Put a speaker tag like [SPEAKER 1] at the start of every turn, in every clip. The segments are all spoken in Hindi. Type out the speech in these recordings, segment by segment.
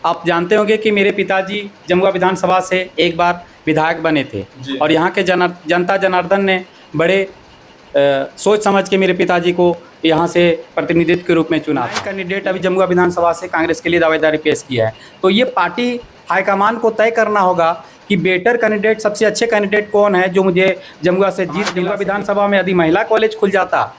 [SPEAKER 1] आप जानते होंगे कि मेरे पिताजी जमुआ विधानसभा से एक बार विधायक बने थे और यहाँ के जनता जनार्दन ने बड़े सोच समझ के मेरे पिताजी को यहाँ से प्रतिनिधित्व के रूप में चुना। कैंडिडेट अभी जमुआ विधानसभा से कांग्रेस के लिए दावेदारी पेश किया है। तो ये पार्टी हाईकमान को तय करना होगा कि बेटर कैंडिडेट, सबसे अच्छे कैंडिडेट कौन है जो मुझे जमुआ से जीत। जमुआ विधानसभा में यदि महिला कॉलेज खुल जाता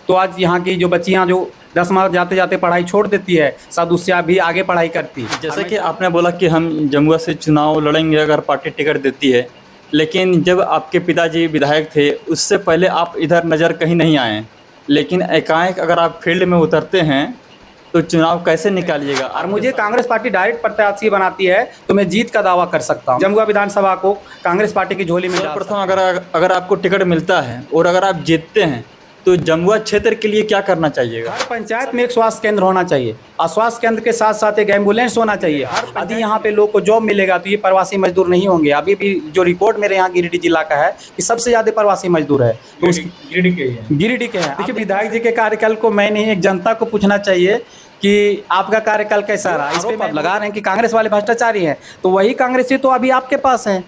[SPEAKER 1] तो आज यहाँ की जो बच्चियाँ जो 10 मार्च जाते जाते पढ़ाई छोड़ देती है, शायद उससे अभी आगे पढ़ाई करती।
[SPEAKER 2] जैसे कि आपने बोला कि हम जमुआ से चुनाव लड़ेंगे अगर पार्टी टिकट देती है, लेकिन जब आपके पिताजी विधायक थे उससे पहले आप इधर नज़र कहीं नहीं आए, लेकिन एकाएक अगर आप फील्ड में उतरते हैं तो चुनाव कैसे निकालिएगा?
[SPEAKER 1] और मुझे कांग्रेस पार्टी डायरेक्ट प्रत्याशी बनाती है तो मैं जीत का दावा कर सकता हूँ। जमुआ विधानसभा को कांग्रेस पार्टी की झोली में
[SPEAKER 2] सर्वप्रथम अगर आपको टिकट मिलता है और अगर आप जीतते हैं तो जमुआ क्षेत्र के लिए क्या करना चाहिएगा?
[SPEAKER 1] हर पंचायत में एक स्वास्थ्य केंद्र होना चाहिए और स्वास्थ्य केंद्र के साथ साथ एक एम्बुलेंस होना चाहिए। यदि यहाँ पे लोग को जॉब मिलेगा तो ये प्रवासी मजदूर नहीं होंगे। अभी भी जो रिकॉर्ड मेरे यहाँ गिरिडीह जिला का है कि सबसे ज़्यादा प्रवासी मजदूर है तो गिरिडीह के हैं। देखिए, विधायक जी के कार्यकाल को मैं नहीं, एक जनता को पूछना चाहिए कि आपका कार्यकाल कैसा रहा। इस पर लगा रहे हैं कि कांग्रेस वाले भ्रष्टाचारी हैं, तो वही कांग्रेसी तो अभी आपके पास हैं।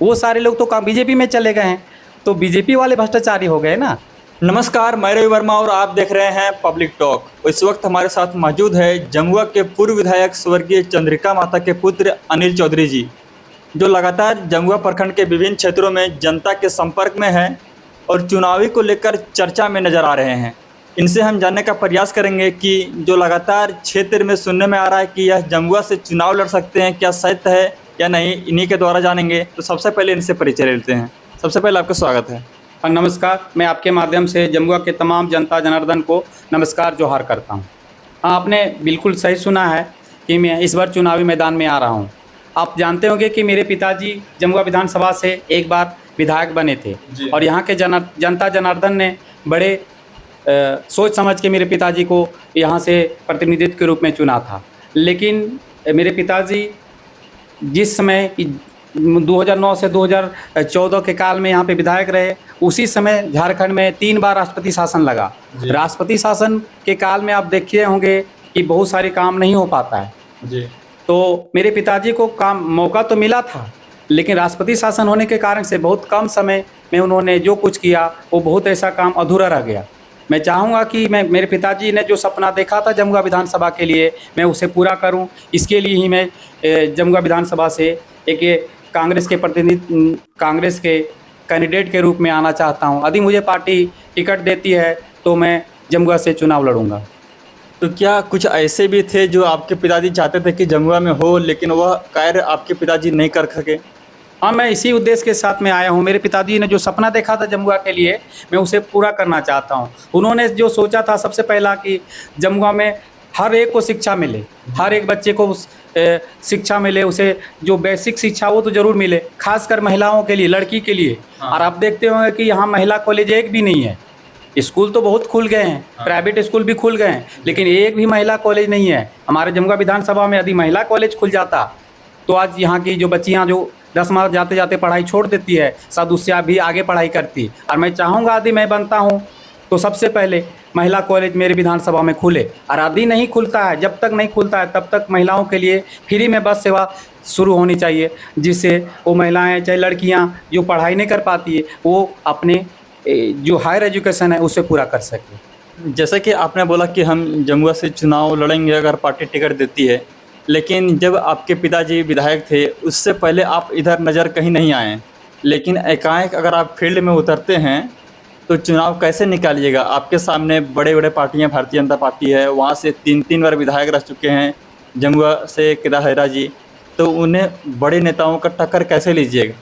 [SPEAKER 1] वो सारे लोग तो बीजेपी में चले गए हैं, तो बीजेपी वाले भ्रष्टाचारी हो गए ना।
[SPEAKER 2] नमस्कार, मैं रवि वर्मा और आप देख रहे हैं पब्लिक टॉक। इस वक्त हमारे साथ मौजूद है जमुआ के पूर्व विधायक स्वर्गीय चंद्रिका माता के पुत्र अनिल चौधरी जी, जो लगातार जमुआ प्रखंड के विभिन्न क्षेत्रों में जनता के संपर्क में हैं और चुनावी को लेकर चर्चा में नज़र आ रहे हैं। इनसे हम जानने का प्रयास करेंगे कि जो लगातार क्षेत्र में सुनने में आ रहा है कि यह जमुआ से चुनाव लड़ सकते हैं, क्या सत्य है या नहीं, इन्हीं के द्वारा जानेंगे। तो सबसे पहले इनसे परिचय लेते हैं। सबसे पहले आपका स्वागत है।
[SPEAKER 1] नमस्कार, मैं आपके माध्यम से जमुआ के तमाम जनता जनार्दन को नमस्कार जोहार करता हूं। हाँ, आपने बिल्कुल सही सुना है कि मैं इस बार चुनावी मैदान में आ रहा हूं। आप जानते होंगे कि मेरे पिताजी जमुआ विधानसभा से एक बार विधायक बने थे और यहाँ के जनता जनार्दन ने बड़े सोच समझ के मेरे पिताजी को यहाँ से प्रतिनिधित्व के रूप में चुना था। लेकिन मेरे पिताजी जिस समय 2009 से 2014 के काल में यहाँ पे विधायक रहे, उसी समय झारखंड में 3 बार राष्ट्रपति शासन लगा। राष्ट्रपति शासन के काल में आप देखे होंगे कि बहुत सारे काम नहीं हो पाता है जी। तो मेरे पिताजी को मौका तो मिला था, लेकिन राष्ट्रपति शासन होने के कारण से बहुत कम समय में उन्होंने जो कुछ किया वो बहुत ऐसा काम अधूरा रह गया। मैं चाहूँगा कि मेरे पिताजी ने जो सपना देखा था जमुआ विधानसभा के लिए, मैं उसे पूरा करूँ। इसके लिए ही मैं जमुआ विधानसभा से एक कांग्रेस के कैंडिडेट के रूप में आना चाहता हूं। यदि मुझे पार्टी टिकट देती है तो मैं जमुआ से चुनाव लड़ूंगा।
[SPEAKER 2] तो क्या कुछ ऐसे भी थे जो आपके पिताजी चाहते थे कि जमुआ में हो, लेकिन वह कार्य आपके पिताजी नहीं कर सके?
[SPEAKER 1] हाँ, मैं इसी उद्देश्य के साथ में आया हूँ। मेरे पिताजी ने जो सपना देखा था जमुआ के लिए, मैं उसे पूरा करना चाहता हूँ। उन्होंने जो सोचा था सबसे पहला कि जमुआ में हर एक को शिक्षा मिले, हर एक बच्चे को शिक्षा मिले, उसे जो बेसिक शिक्षा वो तो ज़रूर मिले, खासकर महिलाओं के लिए, लड़की के लिए। और आप देखते होंगे कि यहाँ महिला कॉलेज एक भी नहीं है। स्कूल तो बहुत खुल गए हैं, प्राइवेट स्कूल भी खुल गए हैं, लेकिन एक भी महिला कॉलेज नहीं है। हमारे जमुआ विधानसभा में यदि महिला कॉलेज खुल जाता तो आज यहाँ की जो बच्चियाँ जो 10 मार्च जाते जाते पढ़ाई छोड़ देती है, शायद उससे अभी आगे पढ़ाई करती। और मैं चाहूँगा यदि मैं बनता हूँ तो सबसे पहले महिला कॉलेज मेरे विधानसभा में खुले। और यदि नहीं खुलता है, जब तक नहीं खुलता है तब तक महिलाओं के लिए फ्री में बस सेवा शुरू होनी चाहिए, जिससे वो महिलाएं, चाहे लड़कियां जो पढ़ाई नहीं कर पाती है, वो अपने जो हायर एजुकेशन है उसे पूरा कर सके।
[SPEAKER 2] जैसे कि आपने बोला कि हम जमुआ से चुनाव लड़ेंगे अगर पार्टी टिकट देती है, लेकिन जब आपके पिताजी विधायक थे उससे पहले आप इधर नज़र कहीं नहीं आए, लेकिन एकाएक अगर आप फील्ड में उतरते हैं तो चुनाव कैसे निकालिएगा? आपके सामने बड़े बड़े पार्टियां, भारतीय जनता पार्टी है, वहाँ से 3 बार विधायक रह चुके हैं, जमुआ से केदार हैरा जी, तो उन्हें बड़े नेताओं का टक्कर कैसे लीजिएगा?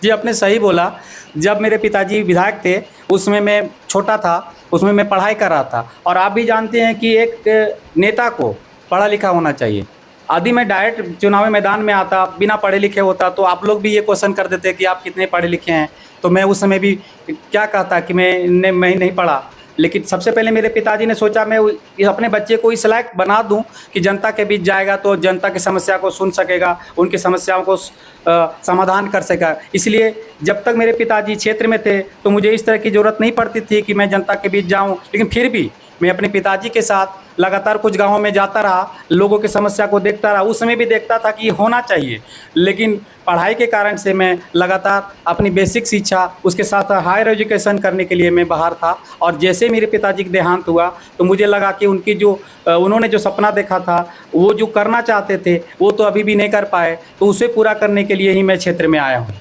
[SPEAKER 1] जी, आपने सही बोला। जब मेरे पिताजी विधायक थे उसमें मैं छोटा था, उसमें मैं पढ़ाई कर रहा था। और आप भी जानते हैं कि एक नेता को पढ़ा लिखा होना चाहिए। यदि मैं डायरेक्ट चुनावी मैदान में आता बिना पढ़े लिखे होता तो आप लोग भी ये क्वेश्चन कर देते कि आप कितने पढ़े लिखे हैं, तो मैं उस समय भी क्या कहता कि मैं नहीं पढ़ा। लेकिन सबसे पहले मेरे पिताजी ने सोचा मैं अपने बच्चे को इस लायक बना दूं कि जनता के बीच जाएगा तो जनता की समस्या को सुन सकेगा, उनकी समस्याओं को समाधान कर सकेगा। इसलिए जब तक मेरे पिताजी क्षेत्र में थे तो मुझे इस तरह की ज़रूरत नहीं पड़ती थी कि मैं जनता के बीच जाऊं, लेकिन फिर भी मैं अपने पिताजी के साथ लगातार कुछ गाँवों में जाता रहा, लोगों की समस्या को देखता रहा। उस समय भी देखता था कि होना चाहिए, लेकिन पढ़ाई के कारण से मैं लगातार अपनी बेसिक शिक्षा, उसके साथ हायर एजुकेशन करने के लिए मैं बाहर था। और जैसे मेरे पिताजी का देहांत हुआ तो मुझे लगा कि उनकी जो उन्होंने जो सपना देखा था, वो जो करना चाहते थे, वो तो अभी भी नहीं कर पाए, तो उसे पूरा करने के लिए ही मैं क्षेत्र में आया हूँ।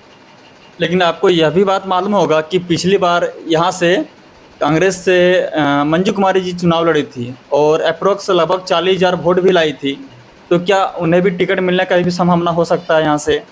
[SPEAKER 2] लेकिन आपको यह भी बात मालूम होगा कि पिछली बार यहाँ से कांग्रेस से मंजू कुमारी जी चुनाव लड़ी थी और अप्रोक्स लगभग 40,000 वोट भी लाई थी, तो क्या उन्हें भी टिकट मिलने का भी संभावना हो सकता है यहाँ से?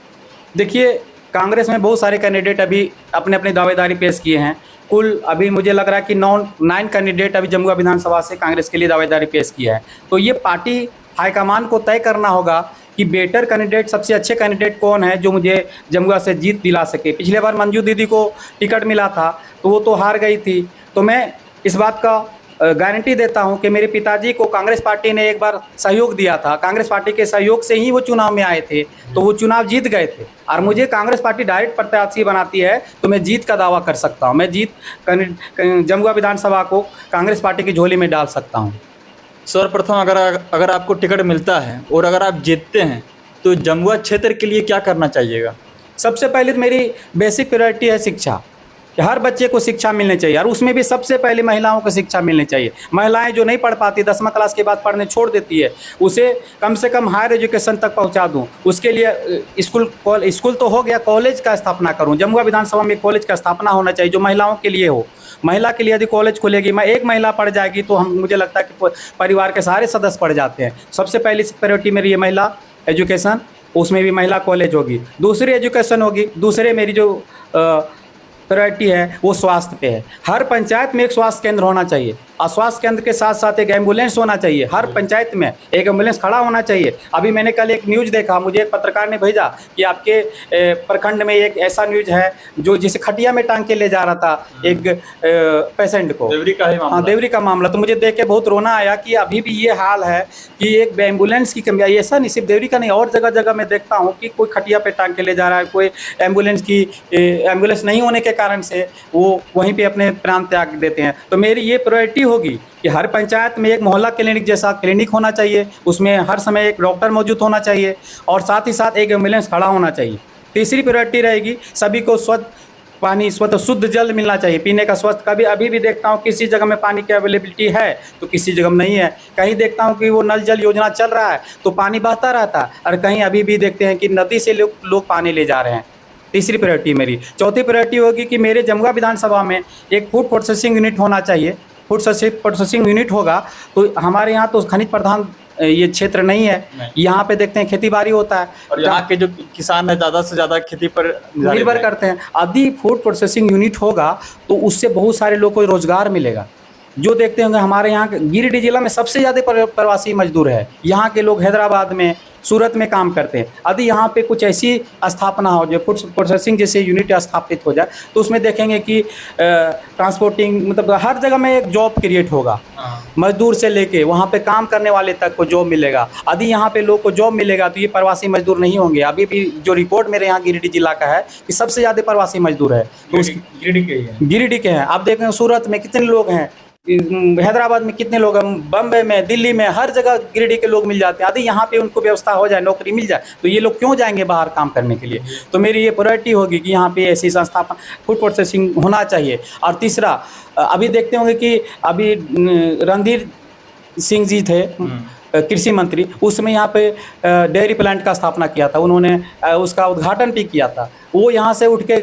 [SPEAKER 1] देखिए, कांग्रेस में बहुत सारे कैंडिडेट अभी अपने अपनी दावेदारी पेश किए हैं। कुल अभी मुझे लग रहा है कि 9 कैंडिडेट अभी जमुआ विधानसभा से कांग्रेस के लिए दावेदारी पेश किया है। तो ये पार्टी हाईकमान को तय करना होगा कि बेटर कैंडिडेट, सबसे अच्छे कैंडिडेट कौन है जो मुझे जमुआ से जीत दिला सके। पिछले बार मंजू दीदी को टिकट मिला था तो वो तो हार गई थी। तो मैं इस बात का गारंटी देता हूं कि मेरे पिताजी को कांग्रेस पार्टी ने एक बार सहयोग दिया था। कांग्रेस पार्टी के सहयोग से ही वो चुनाव में आए थे, तो वो चुनाव जीत गए थे। और मुझे कांग्रेस पार्टी डायरेक्ट प्रत्याशी बनाती है तो मैं जीत का दावा कर सकता हूं। मैं जीत जमुआ विधानसभा को कांग्रेस पार्टी की झोली में डाल सकता हूँ।
[SPEAKER 2] सर्वप्रथम अगर आपको टिकट मिलता है और अगर आप जीतते हैं तो जमुआ क्षेत्र के लिए क्या करना चाहिएगा?
[SPEAKER 1] सबसे पहले तो मेरी बेसिक प्रायोरिटी है शिक्षा। हर बच्चे को शिक्षा मिलनी चाहिए, और उसमें भी सबसे पहले महिलाओं को शिक्षा मिलनी चाहिए। महिलाएं जो नहीं पढ़ पाती, 10वीं क्लास के बाद पढ़ने छोड़ देती है, उसे कम से कम हायर एजुकेशन तक पहुंचा दूं। उसके लिए स्कूल तो हो गया, कॉलेज का स्थापना करूं। जमुआ विधानसभा में कॉलेज का स्थापना होना चाहिए जो महिलाओं के लिए हो। महिला के लिए यदि कॉलेज खुलेगी, मैं एक महिला पढ़ जाएगी तो मुझे लगता है कि परिवार के सारे सदस्य पढ़ जाते हैं। सबसे पहली प्रायोरिटी मेरी ये महिला एजुकेशन, उसमें भी महिला कॉलेज होगी। दूसरी एजुकेशन होगी। दूसरे मेरी जो प्रायोरिटी है वो स्वास्थ्य पे है। हर पंचायत में एक स्वास्थ्य केंद्र होना चाहिए, और स्वास्थ्य केंद्र के साथ साथ एक एम्बुलेंस होना चाहिए। हर पंचायत में एक एम्बुलेंस खड़ा होना चाहिए। अभी मैंने कल एक न्यूज़ देखा, मुझे एक पत्रकार ने भेजा कि आपके प्रखंड में एक ऐसा न्यूज़ है जो जिसे खटिया में टांग के ले जा रहा था एक पेशेंट को,
[SPEAKER 2] देवरी का ही मामला।
[SPEAKER 1] हाँ, देवरी का मामला। तो मुझे देख के बहुत रोना आया कि अभी भी ये हाल है कि एक एम्बुलेंस की कमी है। ऐसा नहीं सिर्फ देवरी का नहीं, और जगह जगह मैं देखता हूँ कि कोई खटिया पे टांग के ले जा रहा है, कोई एम्बुलेंस नहीं होने के कारण से वो वहीं पे अपने प्राण त्याग देते हैं। तो मेरी ये प्रायोरिटी होगी कि हर पंचायत में एक मोहल्ला क्लिनिक जैसा क्लिनिक होना चाहिए, उसमें हर समय एक डॉक्टर मौजूद होना चाहिए, और साथ ही साथ एक एम्बुलेंस खड़ा होना चाहिए। तीसरी प्रायोरिटी रहेगी सभी को स्वच्छ पानी, स्वच्छ शुद्ध जल मिलना चाहिए, पीने का स्वच्छ। कभी अभी भी देखता हूँ किसी जगह में पानी की अवेलेबिलिटी है तो किसी जगह में नहीं है। कहीं देखता हूँ कि वो नल जल योजना चल रहा है तो पानी बहता रहता है, और कहीं अभी भी देखते हैं कि नदी से लोग पानी ले जा रहे हैं। तीसरी प्रायोरिटी मेरी। चौथी प्रायोरिटी होगी कि मेरे जमुआ विधानसभा में एक फूड प्रोसेसिंग यूनिट होना चाहिए। फूड प्रोसेसिंग यूनिट होगा तो हमारे यहाँ तो खनिज प्रधान ये क्षेत्र नहीं है। यहाँ पे देखते हैं खेती बाड़ी होता है,
[SPEAKER 2] और यहाँ के जो किसान है ज़्यादा से ज़्यादा खेती पर
[SPEAKER 1] निर्भर करते हैं। यदि फूड प्रोसेसिंग यूनिट होगा तो उससे बहुत सारे लोगों को रोजगार मिलेगा। जो देखते होंगे हमारे यहाँ गिरिडीह जिला में सबसे ज़्यादा प्रवासी मजदूर है। यहाँ के लोग हैदराबाद में, सूरत में काम करते हैं। यदि यहाँ पे कुछ ऐसी स्थापना हो जो फूड प्रोसेसिंग जैसे यूनिट स्थापित हो जाए तो उसमें देखेंगे कि ट्रांसपोर्टिंग, मतलब हर जगह में एक जॉब क्रिएट होगा। मजदूर से लेके वहाँ पे काम करने वाले तक को जॉब मिलेगा। यदि यहाँ पे लोग को जॉब मिलेगा तो ये प्रवासी मजदूर नहीं होंगे। अभी भी जो रिकॉर्ड मेरे यहाँ गिरिडीह जिला का है कि सबसे ज़्यादा प्रवासी मजदूर है तो गिरिडीह के हैं। आप देखें सूरत में कितने लोग हैं, हैदराबाद में कितने लोग हैं, बम्बई में, दिल्ली में, हर जगह गिरिडीह के लोग मिल जाते हैं। यदि यहाँ पे उनको व्यवस्था हो जाए, नौकरी मिल जाए तो ये लोग क्यों जाएंगे बाहर काम करने के लिए। तो मेरी ये प्रायोरिटी होगी कि यहाँ पे ऐसी संस्था फूड प्रोसेसिंग होना चाहिए। और तीसरा, अभी देखते होंगे कि अभी रणधीर सिंह जी थे कृषि मंत्री, उसमें यहाँ पे डेयरी प्लांट का स्थापना किया था उन्होंने, उसका उद्घाटन भी किया था। वो यहाँ से उठ के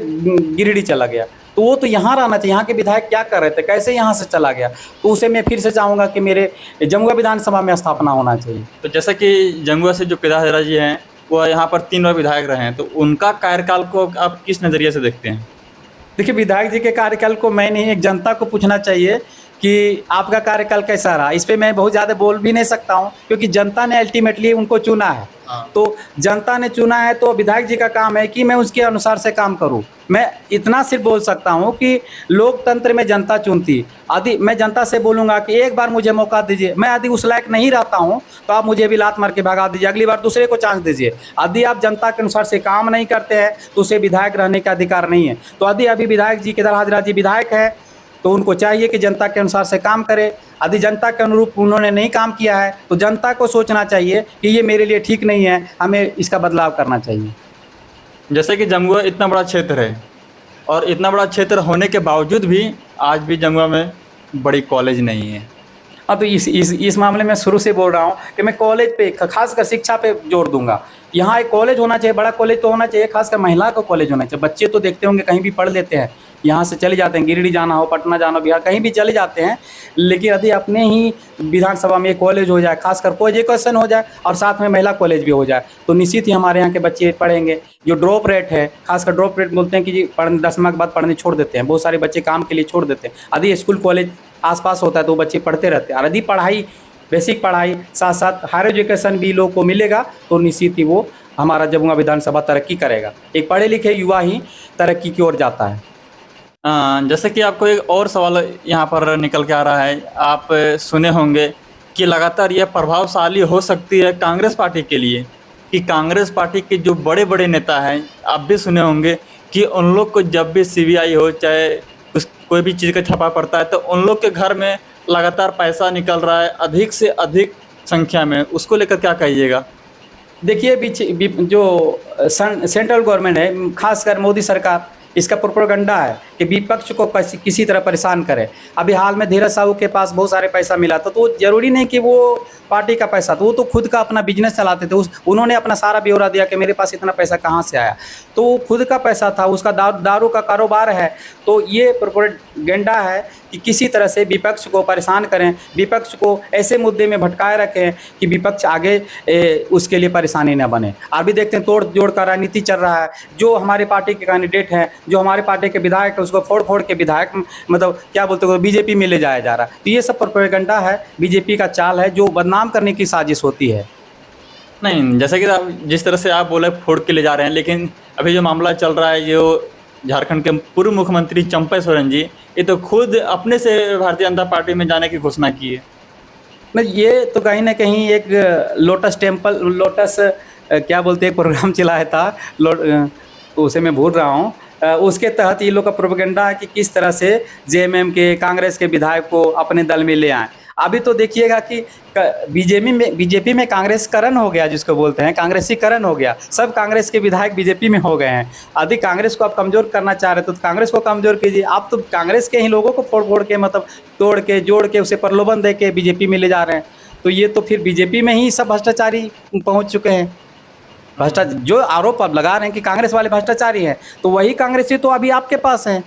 [SPEAKER 1] गिरिडीह चला गया तो वो तो यहाँ रहना चाहिए। यहाँ के विधायक क्या कर रहे थे, कैसे यहाँ से चला गया, तो उसे मैं फिर से चाहूँगा कि मेरे जमुआ विधानसभा में स्थापना होना चाहिए।
[SPEAKER 2] तो जैसा कि जमुआ से जो केदार जी हैं वो यहाँ पर 3 बार विधायक रहे हैं, तो उनका कार्यकाल को आप किस नज़रिए से देखते हैं?
[SPEAKER 1] देखिए, विधायक जी के कार्यकाल को मैं नहीं, एक जनता को पूछना चाहिए कि आपका कार्यकाल कैसा रहा। इस पर मैं बहुत ज़्यादा बोल भी नहीं सकता हूँ क्योंकि जनता ने अल्टीमेटली उनको चुना है। तो जनता ने चुना है तो विधायक जी का काम है कि मैं उसके अनुसार से काम करूं। मैं इतना सिर्फ बोल सकता हूं कि लोकतंत्र में जनता चुनती। यदि मैं जनता से बोलूंगा कि एक बार मुझे मौका दीजिए, मैं यदि उस लायक नहीं रहता हूं तो आप मुझे भी लात मार के भगा दीजिए, अगली बार दूसरे को चांस दीजिए। यदि आप जनता के अनुसार से काम नहीं करते हैं तो उसे विधायक रहने का अधिकार नहीं है। तो यदि अभी विधायक जी केदार हाजरा जी विधायक है तो उनको चाहिए कि जनता के अनुसार से काम करे। यदि जनता के अनुरूप उन्होंने नहीं काम किया है तो जनता को सोचना चाहिए कि ये मेरे लिए ठीक नहीं है, हमें इसका बदलाव करना चाहिए।
[SPEAKER 2] जैसे कि जमुआ इतना बड़ा क्षेत्र है और इतना बड़ा क्षेत्र होने के बावजूद भी आज भी जमुआ में बड़ी कॉलेज नहीं है।
[SPEAKER 1] हाँ, तो इस मामले में शुरू से बोल रहा हूँ कि मैं कॉलेज पे, खासकर शिक्षा पे जोर दूंगा। यहाँ एक कॉलेज होना चाहिए, बड़ा कॉलेज तो होना चाहिए, खासकर महिला का कॉलेज होना चाहिए। बच्चे तो देखते होंगे कहीं भी पढ़ लेते हैं, यहाँ से चले जाते हैं, गिरिडीह जाना हो, पटना जाना हो, बिहार कहीं भी चले जाते हैं। लेकिन यदि अपने ही विधानसभा में एक कॉलेज हो जाए, खासकर को एजुकेशन हो जाए और साथ में महिला कॉलेज भी हो जाए, तो निश्चित ही हमारे यहाँ के बच्चे पढ़ेंगे। जो ड्रॉप रेट है, खासकर ड्रॉप रेट बोलते हैं कि जी 10वीं के बाद पढ़ने छोड़ देते हैं, बहुत सारे बच्चे काम के लिए छोड़ देते हैं। यदि स्कूल कॉलेज आसपास होता है तो बच्चे पढ़ते रहते हैं। और यदि पढ़ाई, बेसिक पढ़ाई साथ साथ हायर एजुकेशन भी लोग को मिलेगा तो निश्चित ही वो हमारा जमुआ विधानसभा तरक्की करेगा। एक पढ़े लिखे युवा ही तरक्की की ओर जाता है।
[SPEAKER 2] जैसे कि आपको एक और सवाल यहाँ पर निकल के आ रहा है, आप सुने होंगे कि लगातार यह प्रभावशाली हो सकती है कांग्रेस पार्टी के लिए, कि कांग्रेस पार्टी के जो बड़े बड़े नेता हैं, आप भी सुने होंगे कि उन लोग को जब भी सीबीआई हो, चाहे कोई भी चीज़ का छापा पड़ता है, तो उन लोग के घर में लगातार पैसा निकल रहा है अधिक से अधिक संख्या में। उसको लेकर क्या कहिएगा?
[SPEAKER 1] देखिए, जो सेंट्रल गवर्नमेंट है, खासकर मोदी सरकार, इसका प्रोपेगेंडा है कि विपक्ष को किसी तरह परेशान करे। अभी हाल में धीरज साहू के पास बहुत सारे पैसा मिला था, तो वो ज़रूरी नहीं कि वो पार्टी का पैसा था, वो तो खुद का अपना बिजनेस चलाते थे। उन्होंने अपना सारा ब्यौरा दिया कि मेरे पास इतना पैसा कहाँ से आया, तो वो खुद का पैसा था, उसका दारू का कारोबार है। तो ये प्रोपेगेंडा है कि किसी तरह से विपक्ष को परेशान करें, विपक्ष को ऐसे मुद्दे में भटकाए रखें कि विपक्ष आगे उसके लिए परेशानी न बने। अभी देखते हैं तोड़ जोड़ का राजनीति चल रहा है। जो हमारे पार्टी के कैंडिडेट हैं, जो हमारे पार्टी के विधायक है, उसको फोड़ फोड़ के विधायक, मतलब क्या बोलते हैं, बीजेपी में ले जाया जा रहा है। तो ये सब प्रोपेगेंडा है, बीजेपी का चाल है, जो बदनाम करने की साजिश होती है।
[SPEAKER 2] नहीं, जैसे कि आप जिस तरह से आप बोले फोड़ के ले जा रहे हैं, लेकिन अभी जो मामला चल रहा है, जो झारखंड के पूर्व मुख्यमंत्री चंपा सोरेन जी, ये तो खुद अपने से भारतीय जनता पार्टी में जाने की घोषणा की है।
[SPEAKER 1] नहीं, ये तो कहीं ना कहीं एक लोटस क्या बोलते हैं, प्रोग्राम चलाया था, उसे मैं भूल रहा हूँ, उसके तहत ये लोग का प्रोपेगेंडा है कि किस तरह से जेएमएम के, कांग्रेस के विधायक को अपने दल में ले आए। अभी तो देखिएगा कि बीजेपी में कांग्रेसीकरण हो गया, जिसको बोलते हैं कांग्रेसीकरण हो गया। सब कांग्रेस के विधायक बीजेपी में हो गए हैं। यदि कांग्रेस को आप कमज़ोर करना चाह रहे तो कांग्रेस को कमज़ोर कीजिए। आप तो कांग्रेस के ही लोगों को फोड़ फोड़ के, मतलब तोड़ के, जोड़ के, उसे प्रलोभन दे के बीजेपी में ले जा रहे हैं। तो ये तो फिर बीजेपी में ही सब भ्रष्टाचारी पहुँच चुके हैं। जो आरोप आप लगा रहे हैं कि कांग्रेस वाले भ्रष्टाचारी हैं, तो वही कांग्रेसी तो अभी आपके पास हैं।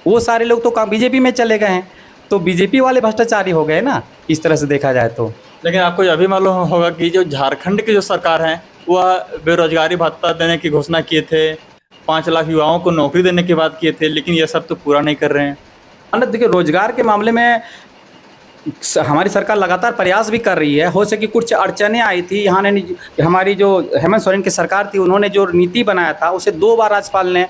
[SPEAKER 1] वो सारे लोग तो बीजेपी में चले गए हैं, तो बीजेपी वाले भ्रष्टाचारी हो गए ना, इस तरह से देखा जाए तो।
[SPEAKER 2] लेकिन आपको यह भी मालूम होगा कि जो झारखंड की जो सरकार है, वह बेरोजगारी भत्ता देने की घोषणा किए थे, 5 लाख युवाओं को नौकरी देने की बात किए थे, लेकिन यह सब तो पूरा नहीं कर रहे हैं।
[SPEAKER 1] देखिए, रोजगार के मामले में हमारी सरकार लगातार प्रयास भी कर रही है। हो सके कुछ अड़चनें आई थी, यहाँ ने हमारी जो हेमंत सोरेन की सरकार थी, उन्होंने जो नीति बनाया था उसे 2 बार राज्यपाल ने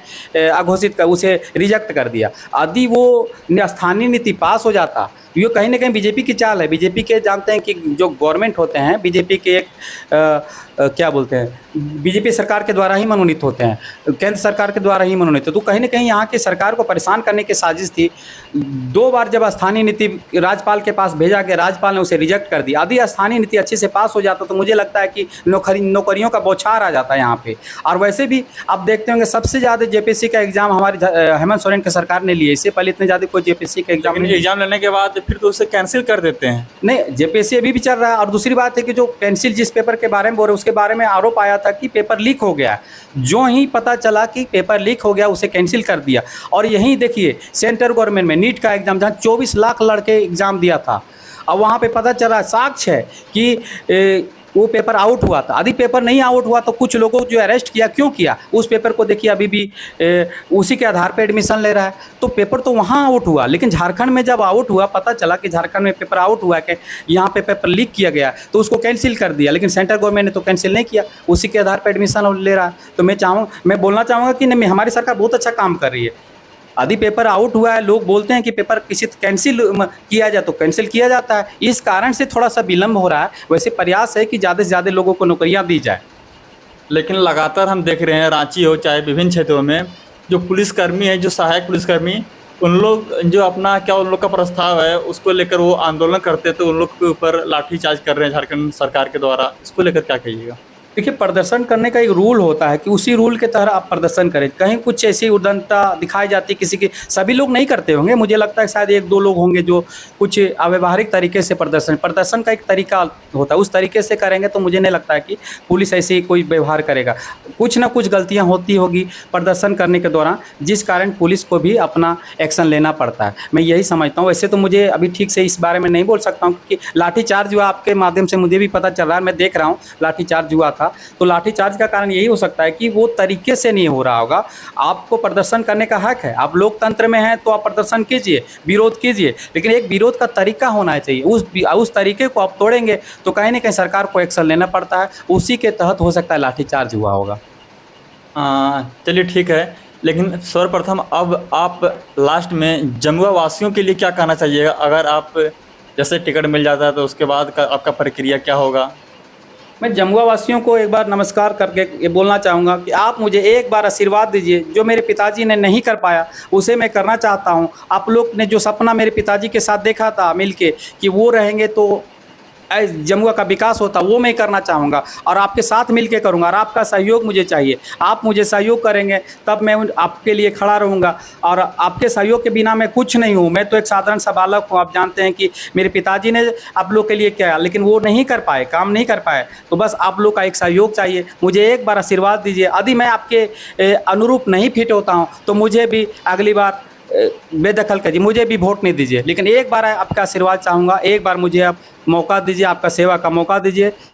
[SPEAKER 1] अघोषित कर, उसे रिजेक्ट कर दिया। यदि वो स्थानीय नीति पास हो जाता, ये कहीं ना कहीं बीजेपी की चाल है। बीजेपी के जानते हैं कि जो गवर्नमेंट होते हैं, बीजेपी के एक क्या बोलते हैं, बीजेपी सरकार के द्वारा ही मनोनीत होते हैं, केंद्र सरकार के द्वारा ही मनोनीत है। तो कहीं ना कहीं यहाँ की सरकार को परेशान करने की साजिश थी। 2 बार जब स्थानीय नीति राज्यपाल के पास भेजा गया, राज्यपाल ने उसे रिजेक्ट कर दिया। यदि स्थानीय नीति अच्छे से पास हो जाता तो मुझे लगता है कि नौकरियों का बौछार आ जाता है यहाँ पे। और वैसे भी आप देखते होंगे सबसे ज़्यादा जेपीएससी का एग्जाम हमारी हेमंत सोरेन की सरकार ने लिए। इससे पहले इतने ज़्यादा कोई जेपीएससी का
[SPEAKER 2] एग्जाम लेने के बाद फिर तो उसे कैंसिल कर देते हैं।
[SPEAKER 1] नहीं, जेपीएससी अभी भी चल रहा है। और दूसरी बात है कि जो कैंसिल जिस पेपर के बारे में बोल रहे, उसके बारे में आरोप आया था कि पेपर लीक हो गया। जो ही पता चला कि पेपर लीक हो गया, उसे कैंसिल कर दिया। और यही देखिए, सेंट्रल गवर्नमेंट में नीट का एग्जाम, जहाँ 24 लाख लड़के एग्जाम दिया था, और वहाँ पे पता चला, साक्ष्य है कि वो पेपर आउट हुआ था। यदि पेपर नहीं आउट हुआ तो कुछ लोगों को जो अरेस्ट किया, क्यों किया? उस पेपर को देखिए, अभी भी उसी के आधार पर एडमिशन ले रहा है। तो पेपर तो वहाँ आउट हुआ, लेकिन झारखंड में जब आउट हुआ, पता चला कि झारखंड में पेपर आउट हुआ, कि यहाँ पे पेपर लीक किया गया, तो उसको कैंसिल कर दिया। लेकिन सेंट्रल गवर्नमेंट ने तो कैंसिल नहीं किया, उसी के आधार पर एडमिशन ले रहा है। तो मैं बोलना चाहूँगा कि नहीं, हमारी सरकार बहुत अच्छा काम कर रही है। यदि पेपर आउट हुआ है, लोग बोलते हैं कि पेपर किसी कैंसिल किया जाए तो कैंसिल किया जाता है। इस कारण से थोड़ा सा विलम्ब हो रहा है। वैसे प्रयास है कि ज़्यादा से ज़्यादा लोगों को नौकरियां दी जाए।
[SPEAKER 2] लेकिन लगातार हम देख रहे हैं, रांची हो चाहे विभिन्न क्षेत्रों में, जो पुलिसकर्मी है, जो सहायक पुलिसकर्मी, उन लोग जो अपना क्या उन लोग का प्रस्ताव है उसको लेकर वो आंदोलन करते तो उन लोग के ऊपर लाठीचार्ज कर रहे हैं झारखंड सरकार के द्वारा, इसको लेकर क्या कहिएगा?
[SPEAKER 1] देखिए, प्रदर्शन करने का एक रूल होता है कि उसी रूल के तहत आप प्रदर्शन करें। कहीं कुछ ऐसी उद्दंडता दिखाई जाती है किसी की, सभी लोग नहीं करते होंगे, मुझे लगता है शायद एक दो लोग होंगे जो कुछ अव्यवहारिक तरीके से प्रदर्शन का एक तरीका होता है, उस तरीके से करेंगे तो मुझे नहीं लगता है कि पुलिस ऐसे ही कोई व्यवहार करेगा। कुछ ना कुछ गलतियाँ होती होगी प्रदर्शन करने के दौरान, जिस कारण पुलिस को भी अपना एक्शन लेना पड़ता है, मैं यही समझता हूँ। वैसे तो मुझे अभी ठीक से इस बारे में नहीं बोल सकता हूँ, क्योंकि लाठीचार्ज हुआ आपके माध्यम से मुझे भी पता चल रहा है, मैं देख रहा हूँ लाठीचार्ज हुआ था। तो लाठीचार्ज का कारण यही हो सकता है कि वो तरीके से नहीं हो रहा होगा। आपको प्रदर्शन करने का हक है, आप लोकतंत्र में हैं तो आप प्रदर्शन कीजिए, विरोध कीजिए, लेकिन एक विरोध का तरीका होना चाहिए। उस तरीके को आप तोड़ेंगे तो कहीं ना कहीं सरकार को एक्शन लेना पड़ता है, उसी के तहत हो सकता है लाठीचार्ज हुआ होगा।
[SPEAKER 2] चलिए ठीक है, लेकिन सर्वप्रथम अब आप लास्ट में जमुआ वासियों के लिए क्या कहना चाहिएगा? अगर आप जैसे टिकट मिल जाता है तो उसके बाद का आपका प्रक्रिया क्या होगा?
[SPEAKER 1] मैं जमुआ वासियों को एक बार नमस्कार करके ये बोलना चाहूँगा कि आप मुझे एक बार आशीर्वाद दीजिए, जो मेरे पिताजी ने नहीं कर पाया उसे मैं करना चाहता हूँ। आप लोग ने जो सपना मेरे पिताजी के साथ देखा था मिलके कि वो रहेंगे तो जमुआ का विकास होता, वो मैं करना चाहूँगा और आपके साथ मिलके करूँगा। और आपका सहयोग मुझे चाहिए, आप मुझे सहयोग करेंगे तब मैं आपके लिए खड़ा रहूँगा, और आपके सहयोग के बिना मैं कुछ नहीं हूँ। मैं तो एक साधारण सा बालक हूँ। आप जानते हैं कि मेरे पिताजी ने आप लोग के लिए किया, लेकिन वो नहीं कर पाए, काम नहीं कर पाए। तो बस आप लोग का एक सहयोग चाहिए, मुझे एक बार आशीर्वाद दीजिए। यदि मैं आपके अनुरूप नहीं फिट होता हूँ तो मुझे भी अगली बार बेदखल करिए, मुझे भी वोट नहीं दीजिए, लेकिन एक बार आपका आशीर्वाद चाहूँगा। एक बार मुझे आप मौका दीजिए, आपका सेवा का मौका दीजिए।